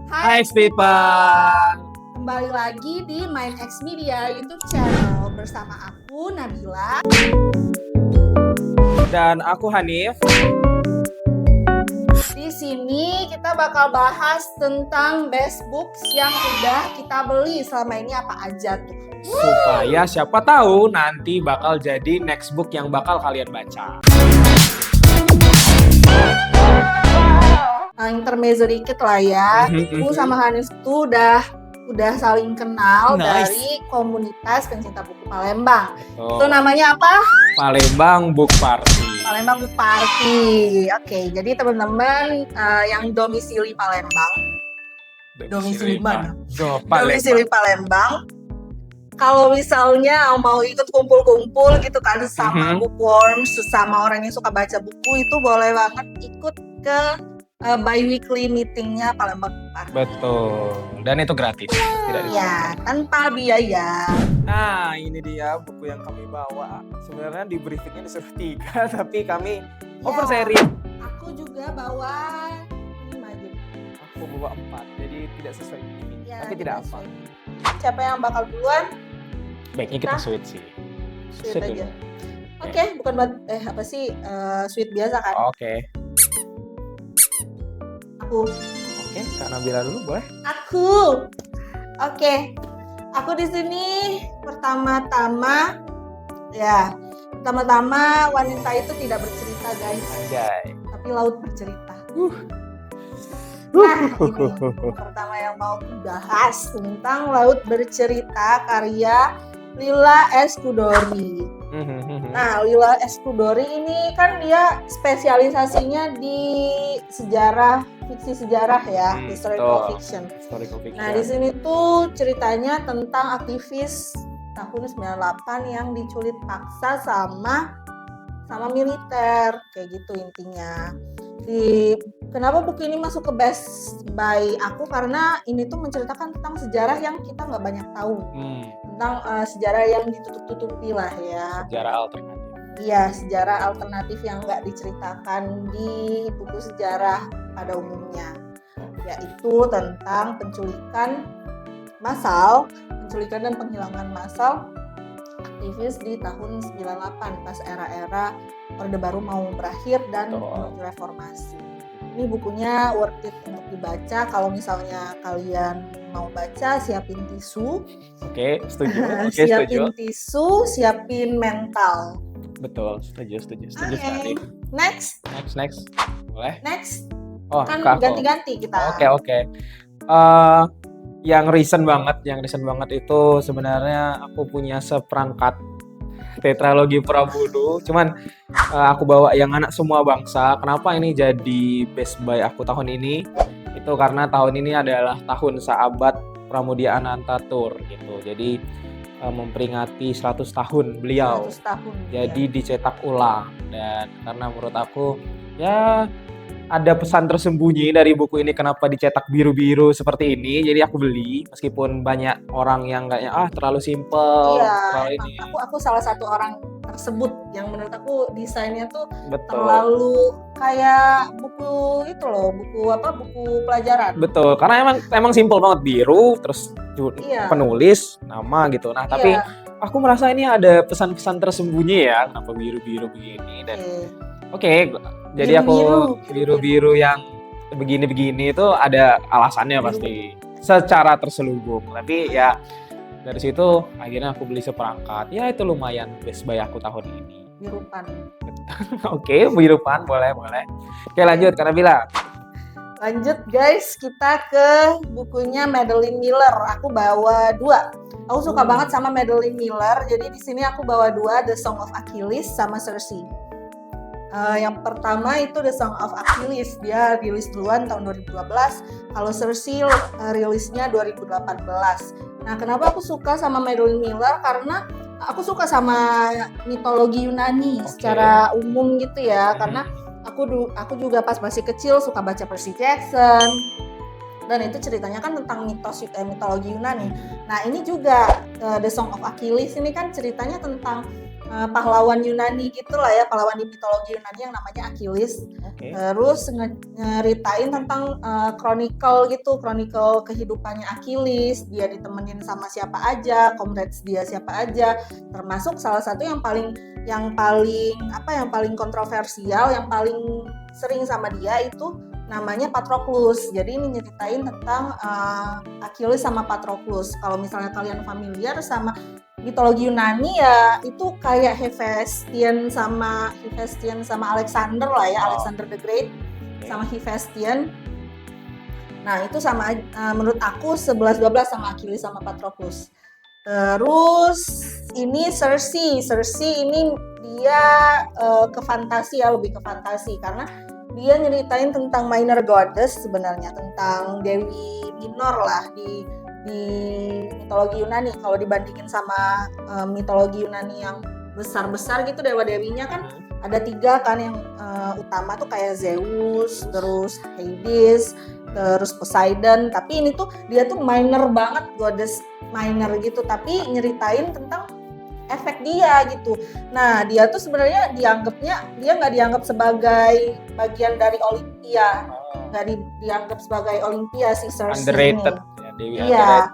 Hai people, Kembali lagi di Mind X Media YouTube channel bersama aku Nabila dan aku Hanif. Di sini kita bakal bahas tentang best books yang udah kita beli selama ini apa aja tuh. Supaya siapa tahu nanti bakal jadi next book yang bakal kalian baca. Intermezzo dikit lah ya. Aku sama Hanif tuh udah saling kenal dari komunitas pencinta buku Palembang. Itu namanya apa? Palembang Book Party. Palembang Book Party. Oke, jadi teman-teman yang domisili Palembang. Domisili mana? Domisili Palembang. Kalau misalnya mau ikut kumpul-kumpul gitu kan sama bookworms, sama orang yang suka baca buku, itu boleh banget ikut ke bi-weekly meetingnya Palembang Book Party. Betul, dan itu gratis. Ya, tanpa biaya. Nah, ini dia buku yang kami bawa. Sebenarnya di briefingnya disuruh 3, tapi kami oversharing. Aku juga bawa 5 aja. Aku bawa 4, jadi tidak sesuai ini. Ya, tapi tidak apa. Siapa yang bakal duluan? Baiknya kita sweet sih. Sweet aja. Oke, bukan buat sweet biasa kan? Oke. Aku. Oke, Kak Nabila dulu boleh? Aku. Oke. Aku di sini pertama-tama wanita itu tidak bercerita, guys. Anjay. Tapi laut bercerita. Nah, ini pertama yang mau dibahas tentang Laut Bercerita karya Lila Eskudori. Nah, Lila Eskudori ini kan dia spesialisasinya di fiksi sejarah ya, historical fiction. Nah, di sini tuh ceritanya tentang aktivis tahun 98 yang diculik paksa sama militer, kayak gitu intinya. Kenapa buku ini masuk ke best buy aku, karena ini tuh menceritakan tentang sejarah yang kita nggak banyak tahu, tentang sejarah yang ditutup-tutupi lah ya. Sejarah alternatif. Iya, sejarah alternatif yang nggak diceritakan di buku sejarah pada umumnya, yaitu tentang penculikan dan penghilangan massal aktivis di tahun 98 pas era-era Orde Baru mau berakhir dan menuju reformasi. Ini bukunya worth it untuk dibaca. Kalau misalnya kalian mau baca, siapin tisu. Oke, setuju. Siapin tisu, siapin mental. Betul, setuju sekali. Next. Boleh? Next. Oh, kan ganti-ganti kita. Oke. Yang recent banget itu sebenarnya aku punya seperangkat tetralogi Prabudu, cuman aku bawa yang anak semua bangsa. Kenapa ini jadi best buy aku tahun ini? Itu karena tahun ini adalah tahun sahabat Pramudia Anantatur gitu. Jadi memperingati 100 tahun beliau. 100 tahun. Jadi dicetak ulang, dan karena menurut aku ya ada pesan tersembunyi dari buku ini kenapa dicetak biru-biru seperti ini. Jadi aku beli meskipun banyak orang yang kayaknya terlalu simple. Iya, aku salah satu orang tersebut yang menurut aku desainnya tuh terlalu kayak buku pelajaran. Betul, karena emang simple banget, biru terus penulis nama gitu. Nah, tapi aku merasa ini ada pesan-pesan tersembunyi ya, kenapa biru-biru begini dan Oke, jadi aku biru-biru yang begini-begini itu ada alasannya pasti secara terselubung. Tapi ya dari situ akhirnya aku beli seperangkat. Ya itu lumayan best buy aku tahun ini. Birupan. Oke, birupan boleh. Oke, lanjut Kak Nabila. Lanjut guys, kita ke bukunya Madeline Miller. Aku bawa 2. Aku suka banget sama Madeline Miller. Jadi di sini aku bawa 2, The Song of Achilles sama Circe. Yang pertama itu The Song of Achilles, dia rilis duluan tahun 2012. Kalau Circe rilisnya 2018. Nah, kenapa aku suka sama Madeline Miller? Karena aku suka sama mitologi Yunani secara umum gitu ya. Karena aku juga pas masih kecil suka baca Percy Jackson. Dan itu ceritanya kan tentang mitologi Yunani. Nah, ini juga The Song of Achilles ini kan ceritanya tentang pahlawan Yunani gitulah ya, pahlawan di mitologi Yunani yang namanya Achilles. Terus ngeritain tentang chronicle kehidupannya Achilles, dia ditemenin sama siapa aja, comrades dia siapa aja, termasuk salah satu yang paling kontroversial, yang paling sering sama dia itu namanya Patroclus. Jadi ini nyeritain tentang Achilles sama Patroclus. Kalau misalnya kalian familiar sama mitologi Yunani ya, itu kayak Hephaestion sama Alexander lah ya, Alexander the Great sama Hephaestion. Nah itu sama, menurut aku 11-12 sama Achilles sama Patroclus. Terus ini Circe ini dia lebih ke fantasi karena dia nyeritain tentang minor goddess sebenarnya, tentang dewi minor lah di mitologi Yunani. Kalau dibandingin sama mitologi Yunani yang besar-besar gitu, dewa-dewinya kan ada 3 kan yang utama tuh kayak Zeus, terus Hades, terus Poseidon. Tapi ini tuh dia tuh minor banget, goddess minor gitu, tapi nyeritain tentang efek dia gitu. Nah dia tuh sebenarnya dia nggak dianggap sebagai bagian dari Olympia, nggak dianggap sebagai Olympia si Circe underrated. ini. Iya.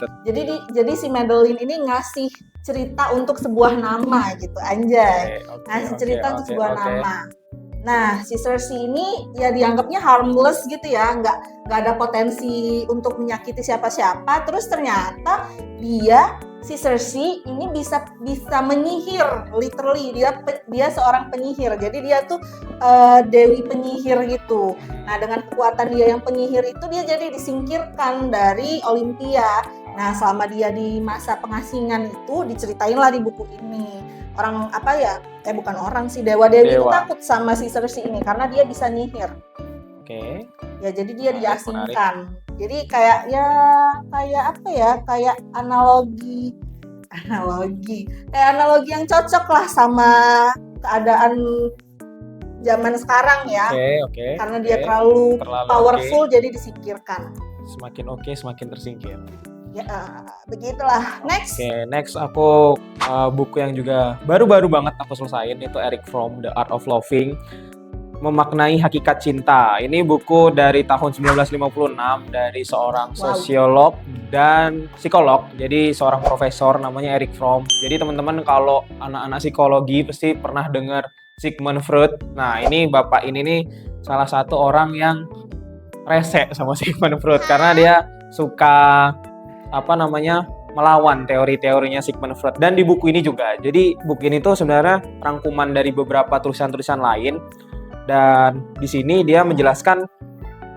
Jadi si Madeline ini ngasih cerita untuk sebuah nama gitu, anjay. Ngasih cerita untuk sebuah nama. Nah, si Circe ini ya dianggapnya harmless gitu ya, nggak ada potensi untuk menyakiti siapa-siapa. Terus ternyata si Circe ini bisa menyihir, literally dia seorang penyihir. Jadi dia tuh dewi penyihir gitu. Nah, dengan kekuatan dia yang penyihir itu dia jadi disingkirkan dari Olympia. Nah, selama dia di masa pengasingan itu diceritain lah di buku ini. Dewa-dewi itu takut sama si Circe ini karena dia bisa nyihir. Ya jadi dia diasingkan. Jadi kayak analogi yang cocok lah sama keadaan zaman sekarang ya. Karena dia terlalu powerful jadi disingkirkan. Semakin semakin tersingkir. Ya, begitulah. Next aku buku yang juga baru-baru banget aku selesain, itu Erich Fromm, The Art of Loving, Memaknai Hakikat Cinta. Ini buku dari tahun 1956 dari seorang sosiolog dan psikolog. Jadi seorang profesor namanya Erich Fromm. Jadi teman-teman kalau anak-anak psikologi pasti pernah dengar Sigmund Freud. Nah, ini bapak ini nih salah satu orang yang rese sama Sigmund Freud karena dia suka melawan teori-teorinya Sigmund Freud. Dan di buku ini juga. Jadi buku ini tuh sebenarnya rangkuman dari beberapa tulisan-tulisan lain. Dan di sini dia menjelaskan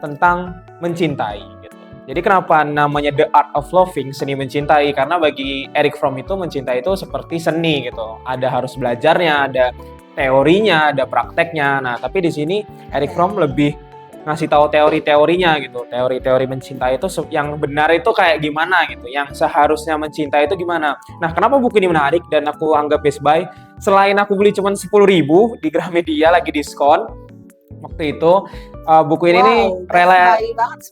tentang mencintai gitu. Jadi kenapa namanya The Art of Loving, seni mencintai? Karena bagi Erich Fromm itu mencintai itu seperti seni gitu. Ada harus belajarnya, ada teorinya, ada prakteknya. Nah, tapi di sini Erich Fromm lebih ngasih tahu teori-teorinya gitu. Teori-teori mencintai itu yang benar itu kayak gimana gitu. Yang seharusnya mencintai itu gimana. Nah, kenapa buku ini menarik dan aku anggap best buy? Selain aku beli cuma 10.000 di Gramedia lagi diskon waktu itu, buku ini nih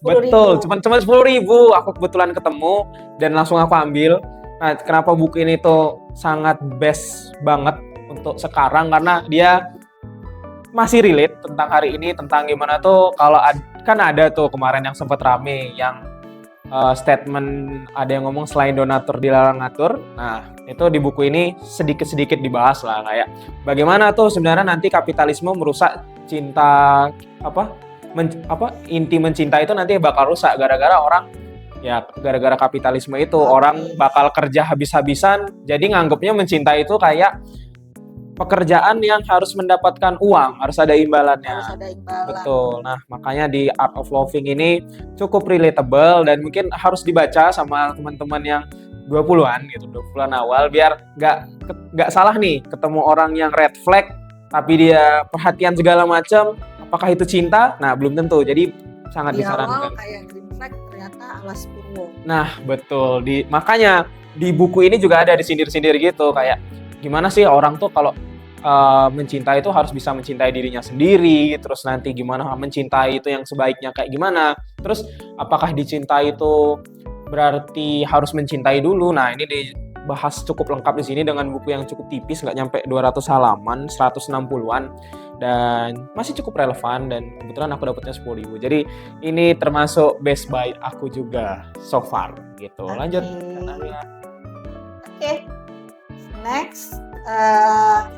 betul, cuma 10.000. Aku kebetulan ketemu dan langsung aku ambil. Nah, kenapa buku ini tuh sangat best banget untuk sekarang, karena dia masih relate tentang hari ini, tentang gimana tuh kalau kan ada tuh kemarin yang sempat rame yang statement ada yang ngomong selain donatur dilarang ngatur. Nah, itu di buku ini sedikit-sedikit dibahas lah, kayak bagaimana tuh sebenarnya nanti kapitalisme merusak cinta, inti mencinta itu nanti bakal rusak gara-gara kapitalisme itu. Orang bakal kerja habis-habisan, jadi nganggapnya mencinta itu kayak pekerjaan yang harus mendapatkan uang, harus ada imbalannya. Betul. Nah, makanya di Art of Loving ini cukup relatable dan mungkin harus dibaca sama teman-teman yang 20-an gitu, 20-an awal, biar nggak salah nih ketemu orang yang red flag tapi dia perhatian segala macam, apakah itu cinta? Nah, belum tentu. Jadi sangat disarankan. Kayak green flag ternyata alas purwo. Nah, betul. Makanya di buku ini juga ada disindir-sindir gitu, kayak gimana sih orang tuh kalau mencintai itu harus bisa mencintai dirinya sendiri, terus nanti gimana mencintai itu yang sebaiknya kayak gimana, terus apakah dicintai itu berarti harus mencintai dulu. Nah, ini bahas cukup lengkap di sini dengan buku yang cukup tipis, nggak nyampe 200 halaman, 160-an, dan masih cukup relevan, dan kebetulan aku dapetnya 10.000. Jadi ini termasuk best buy aku juga so far gitu. Lanjut. Oke. Next,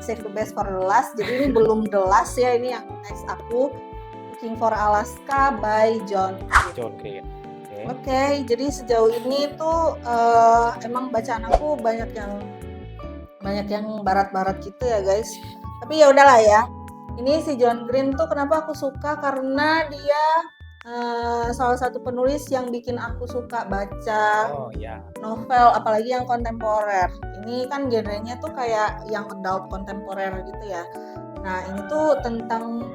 save the best for the last. Jadi ini belum the last ya, ini yang next aku, Looking for Alaska by John Green. Oke, jadi sejauh ini tuh emang bacaan aku banyak yang barat-barat gitu ya guys. Tapi ya udahlah ya. Ini si John Green tuh kenapa aku suka, karena dia salah satu penulis yang bikin aku suka baca novel, apalagi yang kontemporer. Ini kan genrenya tuh kayak yang adult kontemporer gitu ya. Nah ini tuh tentang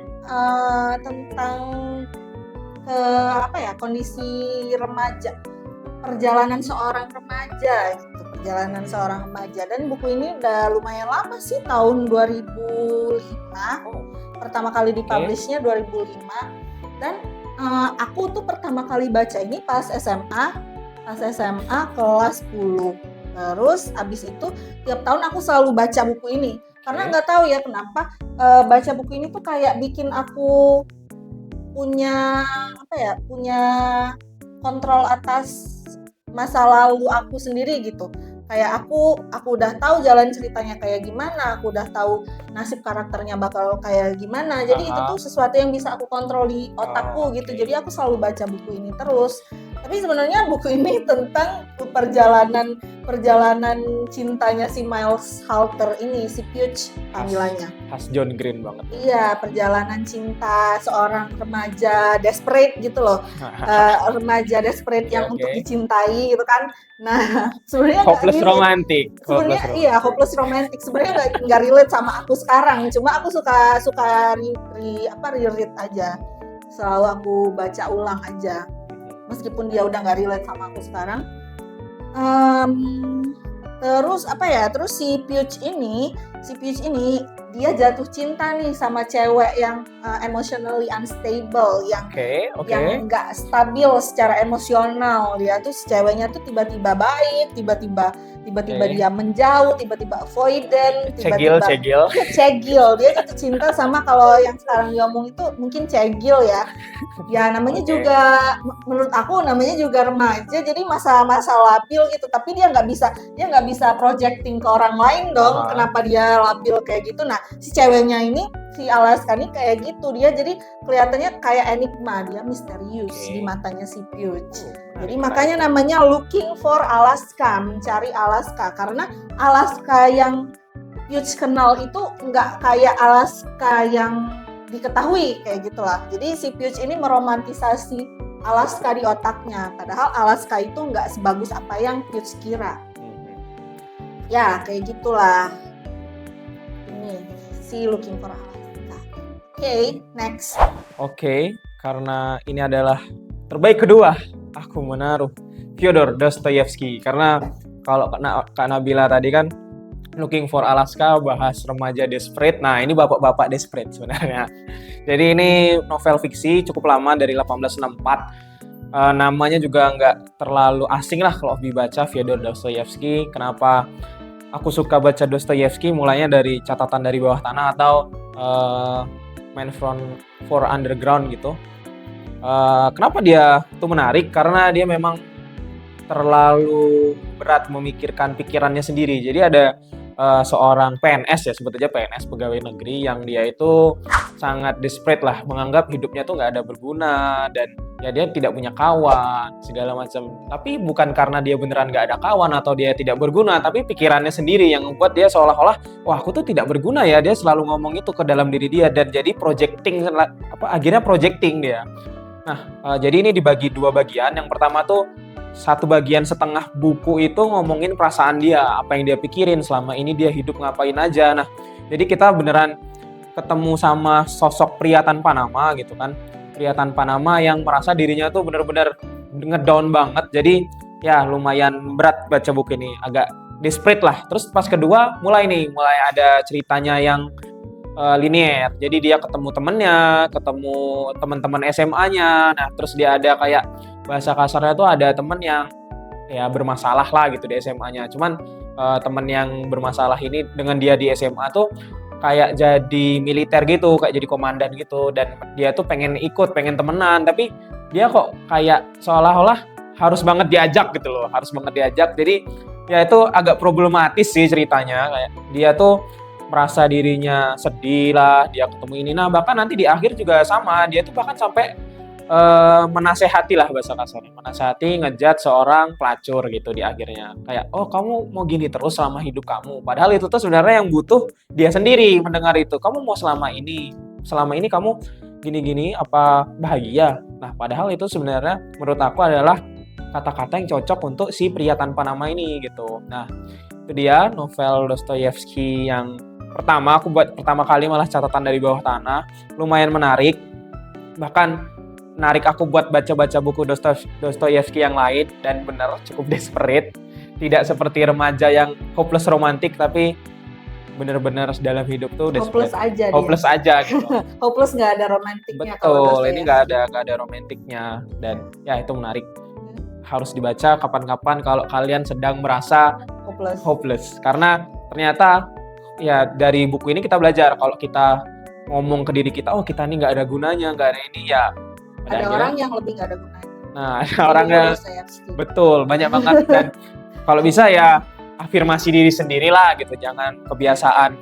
kondisi remaja, perjalanan seorang remaja gitu, dan buku ini udah lumayan lama sih, tahun 2005 pertama kali dipublishnya 2005, dan aku tuh pertama kali baca ini pas SMA kelas 10. Terus abis itu tiap tahun aku selalu baca buku ini karena nggak tahu ya kenapa baca buku ini tuh kayak bikin aku punya kontrol atas masa lalu aku sendiri gitu. Kayak aku udah tahu jalan ceritanya kayak gimana, aku udah tahu nasib karakternya bakal kayak gimana. Jadi itu tuh sesuatu yang bisa aku kontrol di otakku gitu. Jadi aku selalu baca buku ini terus. Tapi sebenarnya buku ini tentang perjalanan cintanya si Miles Halter ini, si Pugh panggilannya. Khas John Green banget. Iya, perjalanan cinta seorang remaja desperate gitu loh. Remaja desperate yang untuk dicintai gitu kan. Nah, sebenarnya hopeless romantic. Sebenarnya hopeless romantic. Sebenarnya nggak relate sama aku sekarang. Cuma aku suka reread aja. Selalu aku baca ulang aja. Meskipun dia udah nggak relate sama aku sekarang. Terus si Pugh ini dia jatuh cinta nih sama cewek yang emotionally unstable, yang nggak stabil secara emosional. Dia tuh ceweknya tuh tiba-tiba baik, tiba-tiba dia menjauh, tiba-tiba avoidant, tiba-tiba cegil. Dia jatuh cinta sama, kalau yang sekarang diomong itu mungkin cegil ya. Ya namanya juga, menurut aku namanya juga remaja, jadi masa-masa labil gitu. Tapi dia nggak bisa projecting ke orang lain dong. Kenapa dia labil kayak gitu? Nah, si ceweknya ini, si Alaska ini kayak gitu. Dia jadi kelihatannya kayak enigma, dia misterius di matanya si Pugh. Jadi makanya namanya Looking for Alaska, mencari Alaska. Karena Alaska yang Pugh kenal itu nggak kayak Alaska yang diketahui kayak gitulah. Jadi si Pugh ini meromantisasi Alaska di otaknya, padahal Alaska itu nggak sebagus apa yang Pugh kira. Ya kayak gitulah. Ini si Looking for Alaska. Oke, next. Karena ini adalah terbaik kedua, aku menaruh Fyodor Dostoyevsky. Karena kalau Kak Nabila tadi kan Looking for Alaska bahas remaja desperate. Nah, ini bapak-bapak desperate sebenarnya. Jadi ini novel fiksi cukup lama, dari 1864. Namanya juga nggak terlalu asing lah kalau dibaca, Fyodor Dostoyevsky. Kenapa aku suka baca Dostoyevsky? Mulainya dari Catatan dari Bawah Tanah atau Man from Underground gitu. Kenapa dia itu menarik? Karena dia memang terlalu berat memikirkan pikirannya sendiri. Jadi ada seorang PNS, ya sebut aja PNS, pegawai negeri, yang dia itu sangat desperate lah, menganggap hidupnya tuh nggak ada berguna, dan ya dia tidak punya kawan segala macam. Tapi bukan karena dia beneran nggak ada kawan atau dia tidak berguna, tapi pikirannya sendiri yang membuat dia seolah-olah, wah aku tuh tidak berguna ya. Dia selalu ngomong itu ke dalam diri dia, dan jadi akhirnya projecting dia. Nah, jadi ini dibagi dua bagian. Yang pertama tuh satu bagian setengah buku itu ngomongin perasaan dia, apa yang dia pikirin selama ini, dia hidup ngapain aja. Nah, jadi kita beneran ketemu sama sosok pria tanpa nama gitu kan. Pria tanpa nama yang merasa dirinya tuh bener-bener ngedown banget. Jadi ya lumayan berat baca buku ini, agak desperate lah. Terus pas kedua mulai ada ceritanya yang linear. Jadi dia ketemu temennya, ketemu teman-teman SMA-nya. Nah, terus dia ada kayak bahasa kasarnya tuh ada temen yang ya bermasalah lah gitu di SMA-nya. Cuman temen yang bermasalah ini dengan dia di SMA tuh kayak jadi militer gitu, kayak jadi komandan gitu, dan dia tuh pengen ikut, pengen temenan, tapi dia kok kayak seolah-olah harus banget diajak gitu loh, harus banget diajak. Jadi ya itu agak problematis sih ceritanya, kayak dia tuh merasa dirinya sedih lah, dia ketemu ini. Nah bahkan nanti di akhir juga sama, dia tuh bahkan sampai menasehati lah bahasa kasarnya, menasehati ngejat seorang pelacur gitu di akhirnya. Kayak, oh kamu mau gini terus selama hidup kamu. Padahal itu tuh sebenarnya yang butuh dia sendiri mendengar itu. Kamu mau selama ini kamu gini-gini apa bahagia? Nah padahal itu sebenarnya menurut aku adalah kata-kata yang cocok untuk si pria tanpa nama ini gitu. Nah itu dia novel Dostoyevsky yang pertama aku buat pertama kali, malah Catatan dari Bawah Tanah. Lumayan menarik. Bahkan menarik aku buat baca-baca buku Dostoyevsky yang lain, dan benar cukup desperate. Tidak seperti remaja yang hopeless romantik, tapi benar-benar dalam hidup tuh hopeless aja hopeless aja gitu. Hopeless nggak ada romantiknya. Betul, ini nggak ada romantiknya, dan ya itu menarik. Harus dibaca kapan-kapan kalau kalian sedang merasa hopeless. Karena ternyata ya dari buku ini kita belajar kalau kita ngomong ke diri kita, oh kita ini nggak ada gunanya, nggak ada ini, ya ada orang yang lebih gak ada gunanya. Nah, ada orang yang betul, banyak banget. Dan kalau bisa ya afirmasi diri sendiri lah gitu. Jangan kebiasaan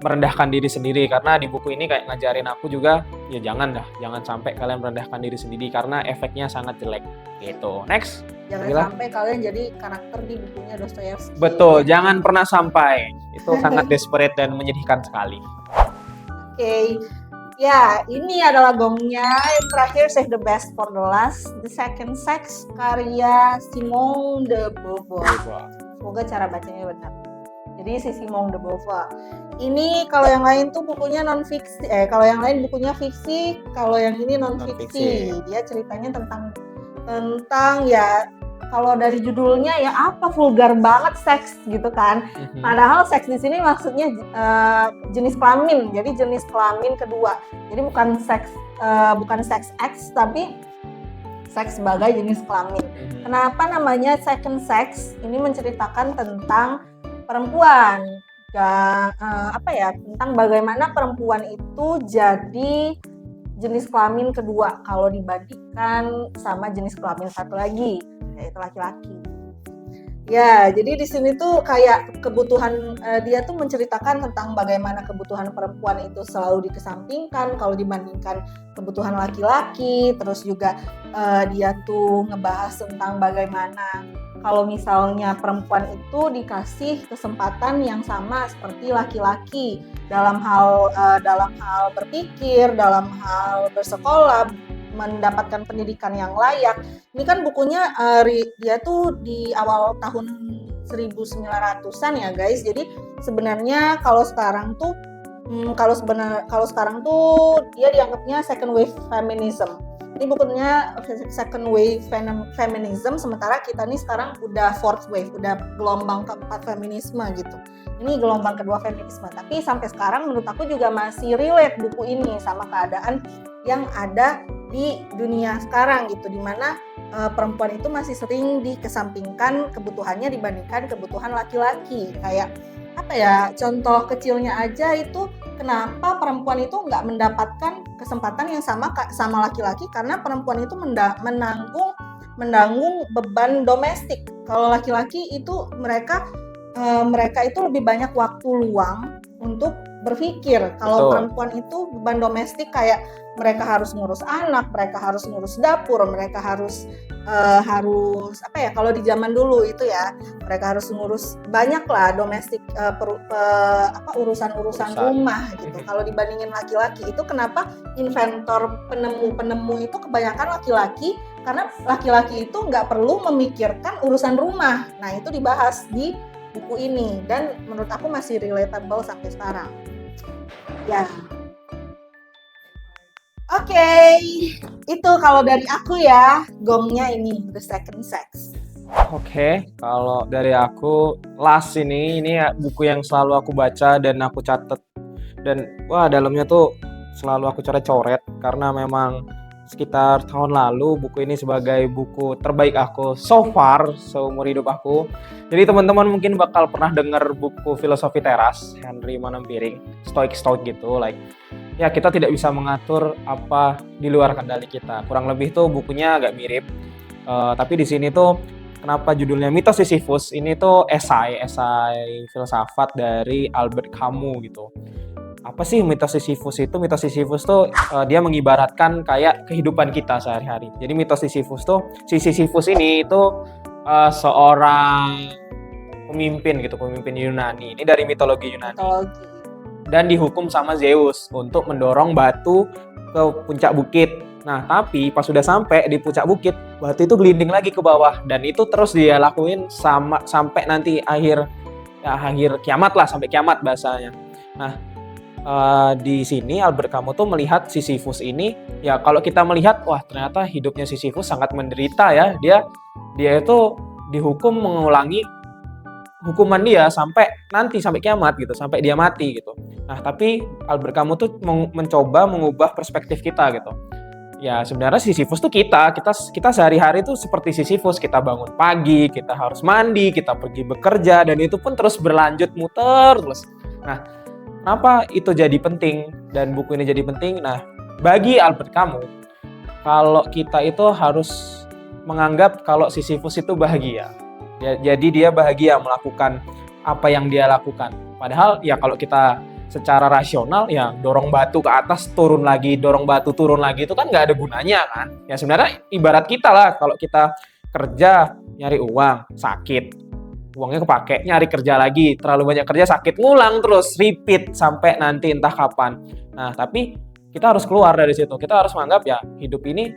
merendahkan diri sendiri, karena di buku ini kayak ngajarin aku juga, ya jangan sampai kalian merendahkan diri sendiri karena efeknya sangat jelek gitu. Next. Jangan sampai kalian jadi karakter di bukunya Dostoyevsky. Betul, jangan pernah sampai. Itu sangat desperate dan menyedihkan sekali. Oke. Ya, ini adalah gongnya. Yang terakhir, Save the Best for the Last, The Second Sex, karya Simone de Beauvoir. Semoga cara bacanya benar. Jadi si Simone de Beauvoir. Ini kalau yang lain tuh bukunya non-fiksi. Kalau yang lain bukunya fiksi, kalau yang ini non-fiksi. Dia ceritanya tentang ya, kalau dari judulnya ya apa, vulgar banget seks gitu kan. Padahal seks di sini maksudnya jenis kelamin. Jadi jenis kelamin kedua. Jadi bukan seks X, tapi seks sebagai jenis kelamin. Kenapa namanya second sex? Ini menceritakan tentang perempuan. Tentang bagaimana perempuan itu jadi jenis kelamin kedua kalau dibandingkan sama jenis kelamin satu lagi, yaitu laki-laki. Ya, jadi di sini tuh kayak kebutuhan dia tuh menceritakan tentang bagaimana kebutuhan perempuan itu selalu dikesampingkan kalau dibandingkan kebutuhan laki-laki. Terus juga dia tuh ngebahas tentang bagaimana kalau misalnya perempuan itu dikasih kesempatan yang sama seperti laki-laki dalam hal berpikir, dalam hal bersekolah, mendapatkan pendidikan yang layak. Ini kan bukunya dia tuh di awal tahun 1900-an ya guys. Jadi sebenarnya kalau sekarang tuh dia dianggapnya second wave feminism. Ini bukunya second wave feminism, sementara kita nih sekarang udah fourth wave, udah gelombang keempat feminisme gitu. Ini gelombang kedua feminisme, tapi sampai sekarang menurut aku juga masih relate buku ini sama keadaan yang ada di dunia sekarang gitu, dimana perempuan itu masih sering dikesampingkan kebutuhannya dibandingkan kebutuhan laki-laki. Kayak apa ya, contoh kecilnya aja itu, kenapa perempuan itu nggak mendapatkan kesempatan yang sama laki-laki, karena perempuan itu menanggung beban domestik. Kalau laki-laki itu mereka itu lebih banyak waktu luang untuk berpikir. Kalau perempuan itu beban domestik kayak mereka harus ngurus anak, mereka harus ngurus dapur, mereka harus kalau di zaman dulu itu ya, mereka harus ngurus banyak lah domestik, urusan rumah gitu. Kalau dibandingin laki-laki itu, kenapa inventor, penemu itu kebanyakan laki-laki, karena laki-laki itu nggak perlu memikirkan urusan rumah. Nah itu dibahas di buku ini dan menurut aku masih relatable sampai sekarang. Ya. Oke, itu kalau dari aku ya, gongnya ini The Second Sex. Oke, kalau dari aku Last ini ya buku yang selalu aku baca dan aku catat, dan wah dalamnya tuh selalu aku coret-coret karena memang sekitar tahun lalu. Buku ini sebagai buku terbaik aku so far seumur hidup aku. Jadi teman-teman mungkin bakal pernah dengar buku Filosofi Teras Henry Manampiring, Stoik gitu, like ya kita tidak bisa mengatur apa di luar kendali kita. Kurang lebih tuh bukunya agak mirip. Tapi di sini tuh kenapa judulnya Mitos Sisyphus? Ini tuh esai filsafat dari Albert Camus gitu. Apa sih mitos Sisyphus itu? Mitos Sisyphus tuh dia mengibaratkan kayak kehidupan kita sehari-hari. Jadi mitos Sisyphus tuh, si Sisyphus ini itu seorang pemimpin Yunani. Ini dari mitologi Yunani. Dan dihukum sama Zeus untuk mendorong batu ke puncak bukit. Nah, tapi pas sudah sampai di puncak bukit, batu itu gelinding lagi ke bawah, dan itu terus dia lakuin sampai nanti akhir kiamat lah, sampai kiamat bahasanya. Nah, di sini Albert Camus tuh melihat Sisyphus ini, ya kalau kita melihat, wah ternyata hidupnya Sisyphus sangat menderita ya. Dia itu dihukum mengulangi hukuman dia sampai kiamat gitu, sampai dia mati gitu. Nah, tapi Albert Camus tuh mencoba mengubah perspektif kita gitu. Ya sebenarnya Sisyphus tuh kita sehari-hari tuh seperti Sisyphus, kita bangun pagi, kita harus mandi, kita pergi bekerja, dan itu pun terus berlanjut muter terus. Nah, kenapa itu jadi penting dan buku ini jadi penting? Nah, bagi Albert Camus, kalau kita itu harus menganggap kalau Sisyphus itu bahagia. Jadi dia bahagia melakukan apa yang dia lakukan. Padahal ya kalau kita secara rasional ya dorong batu ke atas turun lagi, dorong batu turun lagi, itu kan nggak ada gunanya kan. Ya sebenarnya ibarat kita lah, kalau kita kerja nyari uang sakit, uangnya kepake, nyari kerja lagi, terlalu banyak kerja sakit, ngulang terus, repeat sampai nanti entah kapan. Nah, tapi kita harus keluar dari situ. Kita harus menganggap ya hidup ini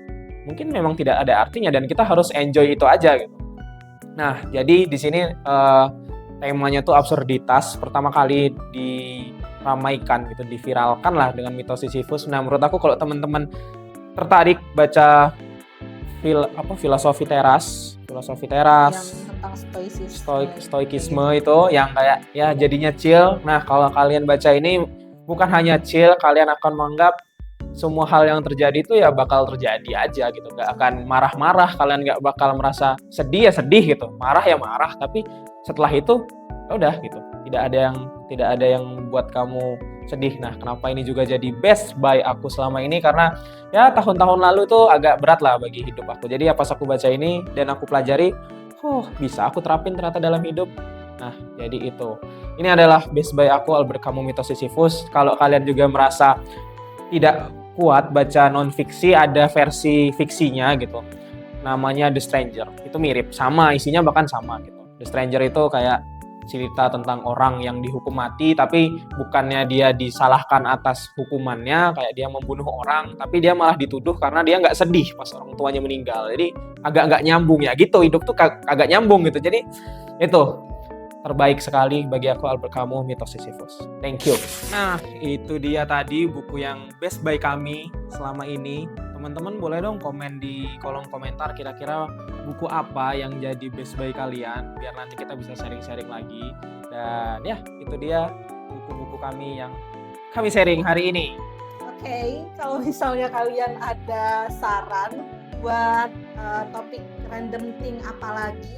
mungkin memang tidak ada artinya dan kita harus enjoy itu aja gitu. Nah, jadi di sini temanya tuh absurditas, pertama kali diramaikan gitu, diviralkan lah dengan mitos Sisyphus. Nah, menurut aku kalau teman-teman tertarik baca filosofi teras yang tentang stoikisme itu yang kayak ya jadinya chill. Nah, kalau kalian baca ini bukan hanya chill, kalian akan menganggap semua hal yang terjadi itu ya bakal terjadi aja gitu, nggak akan marah-marah, kalian nggak bakal merasa sedih ya sedih gitu, marah ya marah, tapi setelah itu ya udah gitu, tidak ada yang buat kamu sedih. Nah, kenapa ini juga jadi best buy aku selama ini, karena ya tahun-tahun lalu tuh agak berat lah bagi hidup aku. Jadi ya pas aku baca ini dan aku pelajari, bisa aku terapin ternyata dalam hidup. Nah, jadi itu. Ini adalah best buy aku Albert Camus Mitos Sisyphus. Kalau kalian juga merasa tidak kuat baca non-fiksi, ada versi fiksinya gitu. Namanya The Stranger. Itu mirip, sama isinya bahkan sama gitu. The Stranger itu kayak cerita tentang orang yang dihukum mati, tapi bukannya dia disalahkan atas hukumannya, kayak dia membunuh orang, tapi dia malah dituduh karena dia nggak sedih pas orang tuanya meninggal. Jadi agak nggak nyambung ya gitu, hidup tuh agak nyambung gitu. Jadi itu terbaik sekali bagi aku Albert Camus Mitos Sisyphus. Thank you. Nah, itu dia tadi buku yang best buy kami selama ini. Teman-teman boleh dong komen di kolom komentar kira-kira buku apa yang jadi best buy kalian, biar nanti kita bisa sharing-sharing lagi. Dan ya, itu dia buku-buku kami yang kami sharing hari ini. Oke, kalau misalnya kalian ada saran buat topik random thing apalagi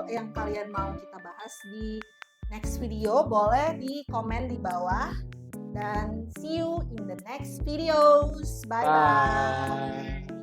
yang kalian mau kita bahas di next video, boleh di komen di bawah. Dan see you in the next videos. Bye bye.